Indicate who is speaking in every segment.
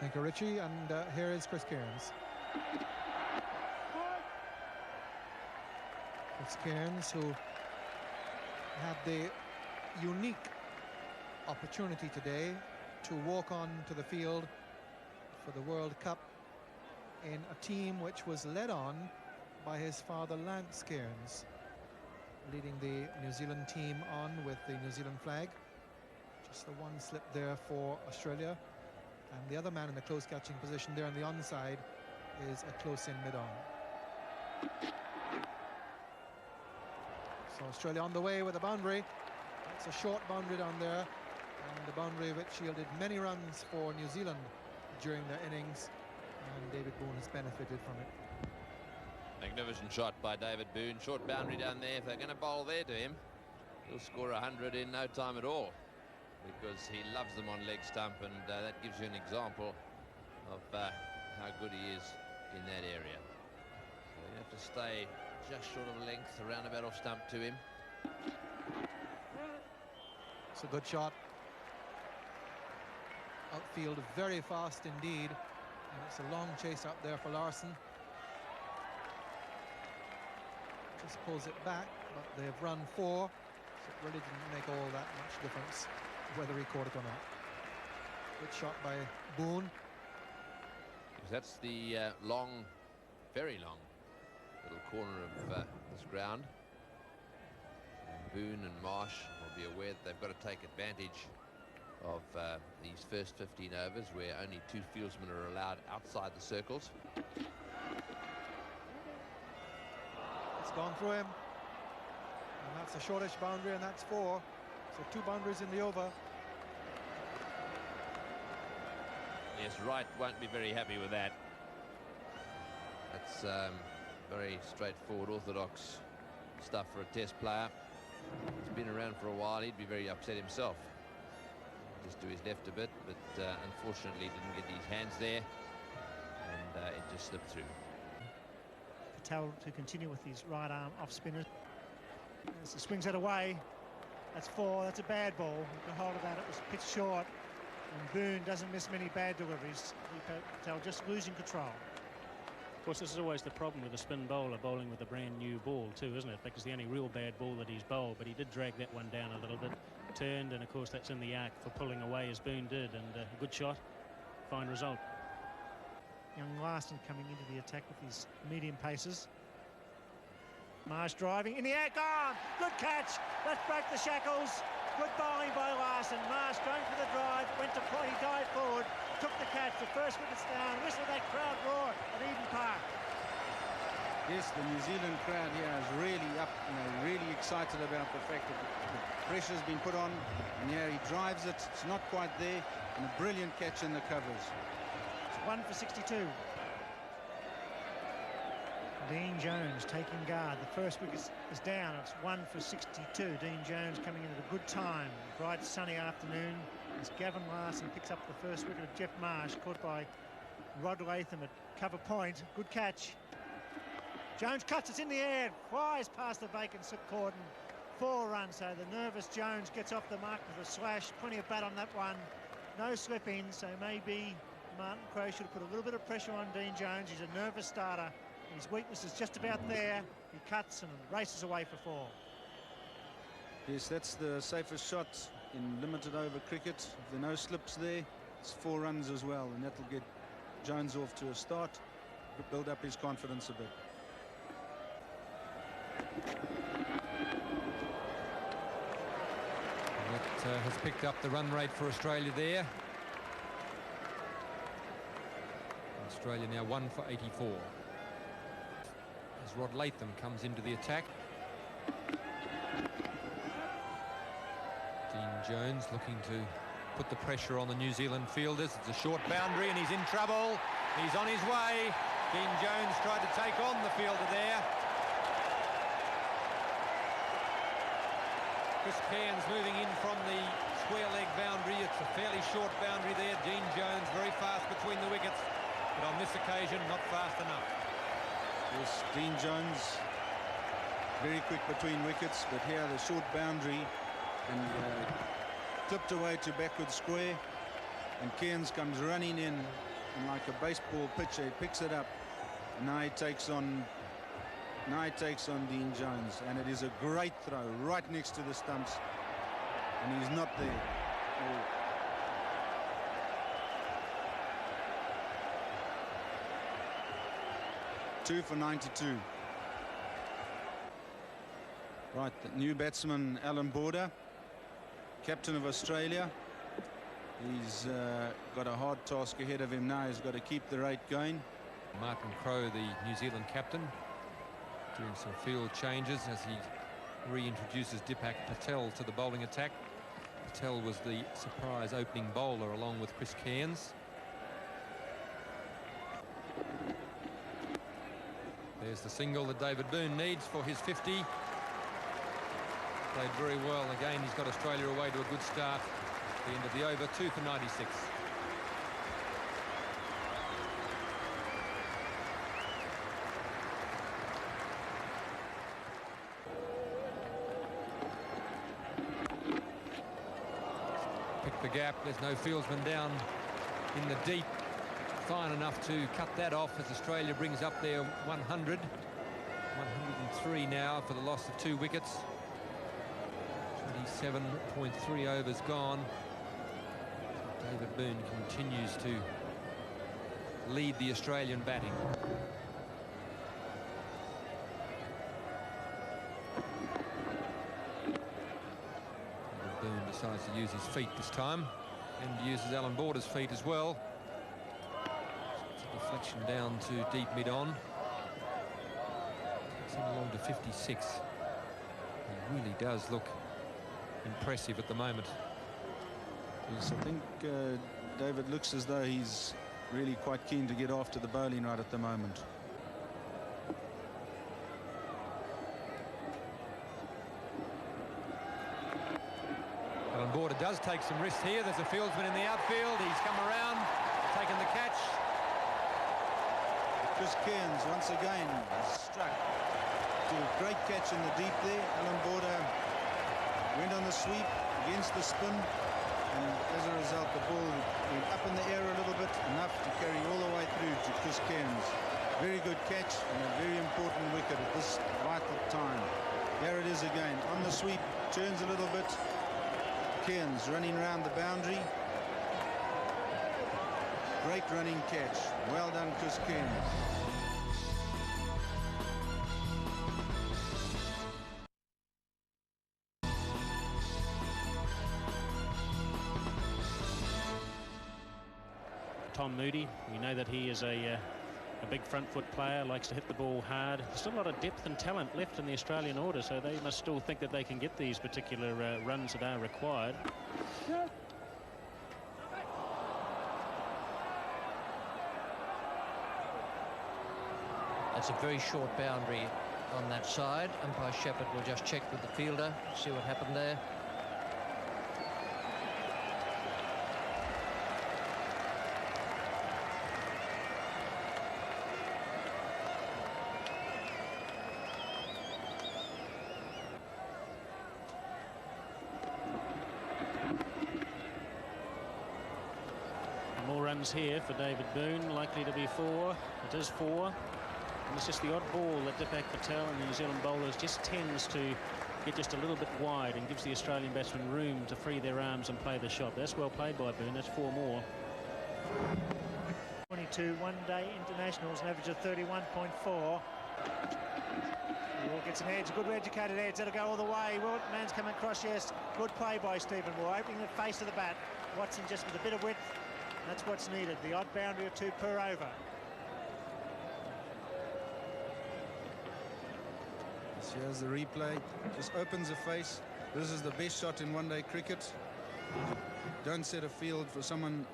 Speaker 1: Thank you, Richie. And here is Chris Cairns. Chris Cairns, who had the unique opportunity today to walk on to the field for the World Cup in a team which was led on by his father, Lance Cairns, leading the New Zealand team on with the New Zealand flag. Just the one slip there for Australia. And the other man in the close catching position there on the onside is a close-in mid-on. So Australia on the way with a boundary. That's a short boundary down there, and the boundary which yielded many runs for New Zealand during their innings, and David Boon has benefited from it.
Speaker 2: Magnificent shot by David Boon. Short boundary down there. If they're going to bowl there to him, he'll score 100 in no time at all, because he loves them on leg stump, and that gives you an example of how good he is in that area. So you have to stay just short of length around about off stump to him.
Speaker 1: It's a good shot. Outfield very fast indeed, and it's a long chase up there for Larson. Just pulls it back, but they've run 4, so it really didn't make all that much difference whether he caught it or not. Good shot by Boon.
Speaker 2: That's the long, very long little corner of this ground. And Boon and Marsh will be aware that they've got to take advantage of these first 15 overs, where only 2 fieldsmen are allowed outside the circles.
Speaker 1: It's gone through him, and that's a shortish boundary, and that's 4. So 2 boundaries in the over.
Speaker 2: Yes, Wright won't be very happy with that. That's very straightforward, orthodox stuff for a test player. He's been around for a while. He'd be very upset himself. Just to his left a bit, but unfortunately didn't get his hands there, and it just slipped through.
Speaker 3: Patel to continue with his right arm off spinner. As he swings it away, that's 4. That's a bad ball. You can hold of that. It was pitched short, and Boon doesn't miss many bad deliveries. Patel just losing control.
Speaker 4: Of course, this is always the problem with a spin bowler bowling with a brand new ball too, isn't it? Because the only real bad ball that he's bowled, but he did drag that one down a little bit, turned, and of course that's in the arc for pulling away as Boon did, and a good shot, fine result.
Speaker 3: Young Larson coming into the attack with his medium paces. Marsh driving in the air, gone! Good catch! That broke the shackles. Good bowling by Larson. Marsh going for the drive, went to play, he dived forward, took the catch. The first wicket's down. Whistle that crowd roar at Eden Park.
Speaker 5: Yes, the New Zealand crowd here is really up, really excited about the fact that the pressure's been put on, and here he drives it. It's not quite there, and a brilliant catch in the covers.
Speaker 3: It's 1 for 62. Dean Jones taking guard. The first wicket is down. It's 1 for 62. Dean Jones coming in at a good time. Bright sunny afternoon as Gavin Larson picks up the first wicket of Jeff Marsh, caught by Rod Latham at cover point. Good catch. Jones cuts, it's in the air, flies past the vacant slip cordon. 4 runs, so the nervous Jones gets off the mark with a slash. Plenty of bat on that one. No slip in, so maybe Martin Crowe should have put a little bit of pressure on Dean Jones. He's a nervous starter. His weakness is just about there. He cuts and races away for 4.
Speaker 5: Yes, that's the safest shot in limited over cricket. If there are no slips there, it's 4 runs as well, and that'll get Jones off to a start, build up his confidence a bit.
Speaker 6: That has picked up the run rate for Australia there. Australia now 1 for 84. As Rod Latham comes into the attack. Dean Jones looking to put the pressure on the New Zealand fielders. It's a short boundary and he's in trouble. He's on his way. Dean Jones tried to take on the fielder there. Chris Cairns moving in from the square leg boundary. It's a fairly short boundary there. Dean Jones very fast between the wickets, but on this occasion not fast enough.
Speaker 5: Yes, Dean Jones very quick between wickets, but here the short boundary and clipped away to backward square, And Cairns comes running in, and like a baseball pitcher, he picks it up. And now he takes on Dean Jones, and it is a great throw right next to the stumps, and he's not there. Oh. 2 for 92. Right, the new batsman Alan Border, captain of Australia. He's got a hard task ahead of him now. He's got to keep the rate going.
Speaker 6: Martin Crowe, the New Zealand captain, doing some field changes as he reintroduces Deepak Patel to the bowling attack. Patel was the surprise opening bowler along with Chris Cairns. There's the single that David Boon needs for his 50. Played very well. Again, he's got Australia away to a good start. The end of the over, 2 for 96. Pick the gap. There's no fieldsman down in the deep. Fine enough to cut that off as Australia brings up their 100. 103 now for the loss of 2 wickets. 27.3 overs gone. David Boon continues to lead the Australian batting. David Boon decides to use his feet this time, and uses Alan Border's feet as well. It's a deflection down to deep mid-on. Takes him along to 56. He really does look impressive at the moment.
Speaker 5: Yes, I think David looks as though he's really quite keen to get after the bowling right at the moment.
Speaker 6: Alan Border does take some risks here. There's a fieldsman in the outfield. He's come around, taken the catch.
Speaker 5: Chris Cairns once again struck to a great catch in the deep there. Alan Border went on the sweep against the spin, and as a result the ball went up in the air a little bit, enough to carry all the way through to Chris Cairns. Very good catch and a very important wicket at this vital time. There it is again, on the sweep, turns a little bit. Cairns running around the boundary. Great running catch. Well done, Chris Cairns.
Speaker 4: Tom Moody, we know that he is a big front foot player, likes to hit the ball hard. There's still a lot of depth and talent left in the Australian order, so they must still think that they can get these particular runs that are required.
Speaker 7: That's a very short boundary on that side. Umpire Shepherd will just check with the fielder, see what happened there.
Speaker 4: More runs here for David Boon, likely to be 4. It is 4. And it's just the odd ball that Deepak Patel and the New Zealand bowlers just tends to get just a little bit wide and gives the Australian batsmen room to free their arms and play the shot. That's well played by Boon. That's 4 more.
Speaker 3: 22 one-day internationals, an average of 31.4. Ball gets an edge, good educated edge. That'll go all the way. Man's coming across, yes. Good play by Stephen Moore, opening the face of the bat. Watson just with a bit of width. That's what's needed. The odd boundary of 2 per over.
Speaker 5: Here's the replay. Just opens the face. This is the best shot in one-day cricket. Don't set a field for someone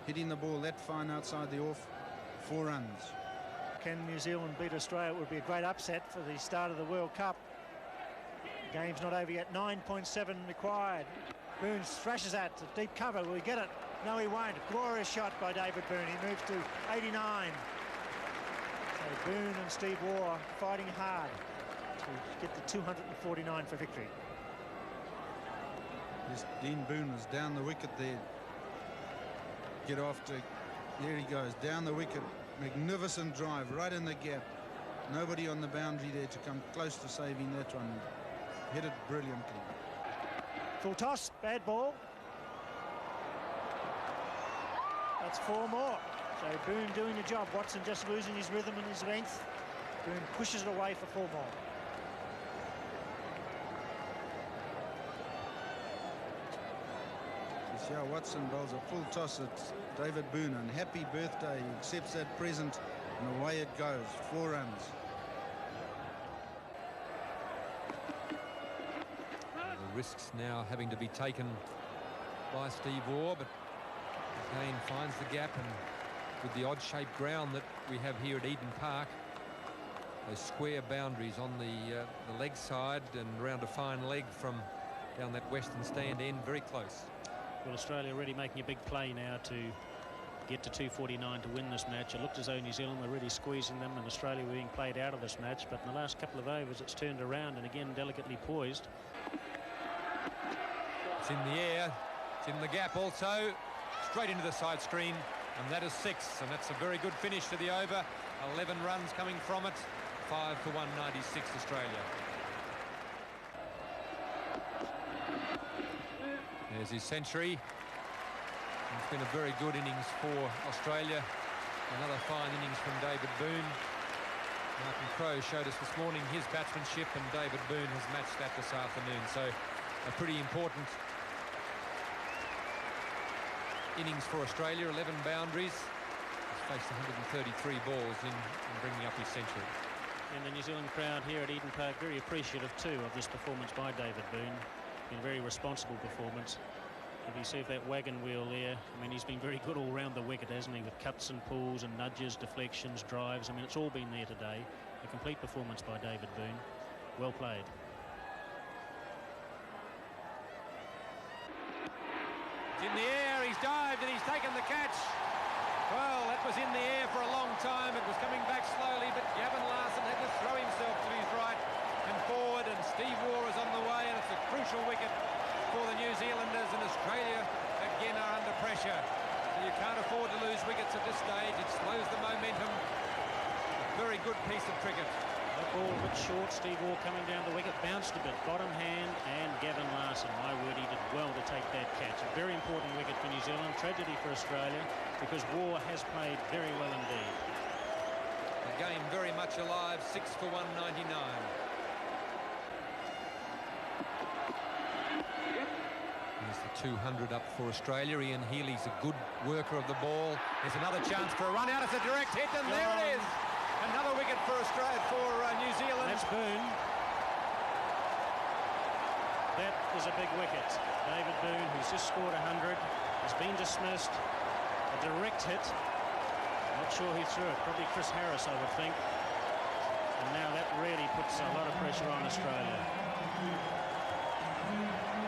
Speaker 5: hitting the ball that fine outside the off. 4 runs.
Speaker 3: Can New Zealand beat Australia? It would be a great upset for the start of the World Cup. The game's not over yet. 9.7 required. Boone thrashes that to deep cover. Will he get it? No, he won't. Glorious shot by David Boone. He moves to 89. So Boone and Steve Waugh fighting hard to get the 249 for victory.
Speaker 5: Yes, Dean Boone was down the wicket there. get after. There he goes, down the wicket. Magnificent drive, right in the gap. Nobody on the boundary there to come close to saving that one. Hit it brilliantly.
Speaker 3: Full toss, bad ball. That's 4 more. So Boon doing the job. Watson just losing his rhythm and his length. Boon pushes it away for 4 more.
Speaker 5: Yeah, Watson bowls a full toss at David Boon, and happy birthday. He accepts that present, and away it goes. 4 runs.
Speaker 6: The risks now having to be taken by Steve Waugh, but again finds the gap, and with the odd-shaped ground that we have here at Eden Park, those square boundaries on the leg side and round a fine leg from down that western stand end, very close.
Speaker 4: Well, Australia really making a big play now to get to 249 to win this match. It looked as though New Zealand were really squeezing them and Australia were being played out of this match, but in the last couple of overs it's turned around, and again delicately poised.
Speaker 6: It's in the air, it's in the gap also, straight into the side screen, and that is 6, and that's a very good finish to the over. 11 runs coming from it, 5 for 196 Australia. There's his century. It's been a very good innings for Australia. Another fine innings from David Boon. Martin Crowe showed us this morning his batsmanship, and David Boon has matched that this afternoon. So a pretty important innings for Australia. 11 boundaries. He's faced 133 balls in bringing up his century.
Speaker 4: And the New Zealand crowd here at Eden Park very appreciative too of this performance by David Boon. Been a very responsible performance. If you see if that wagon wheel there, I mean, he's been very good all round the wicket, hasn't he, with cuts and pulls and nudges, deflections, drives. I mean, it's all been there today. A complete performance by David Boon. Well played.
Speaker 6: It's in the air, he's dived and he's taken the catch. Well, that was in the air for a long time. It was coming back slowly, but Gavin Larson had to throw himself to his right and forward, and Steve Waugh is on the way, and it's a crucial wicket for the New Zealanders, and Australia again are under pressure. So you can't afford to lose wickets at this stage. It slows the momentum. A very good piece of cricket.
Speaker 4: That ball a bit short. Steve Waugh coming down the wicket, bounced a bit, bottom hand, and Gavin Larson, my word, he did well to take that catch. A very important wicket for New Zealand, tragedy for Australia, because Waugh has played very well indeed.
Speaker 6: The game very much alive, 6 for 199. There's the 200 up for Australia. Ian Healy's a good worker of the ball. There's another chance for a run out. It's a direct hit, and there it is. Another wicket for Australia, for New Zealand.
Speaker 4: That's Boon. That is a big wicket. David Boon, who's just scored 100, has been dismissed. A direct hit. Not sure who threw it. Probably Chris Harris, I would think. And now that really puts a lot of pressure on Australia.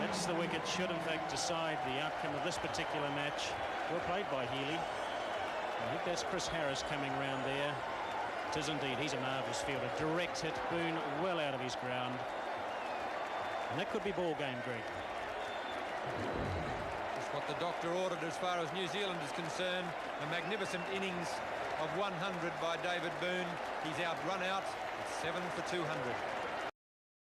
Speaker 4: That's the wicket. Should in fact decide the outcome of this particular match. Well played by Healy. I think that's Chris Harris coming round there. It is indeed. He's a marvellous fielder. Direct hit. Boon well out of his ground. And that could be ball game, Greg.
Speaker 6: That's what the doctor ordered as far as New Zealand is concerned. A magnificent innings of 100 by David Boon. He's out run out. It's 7 for 200.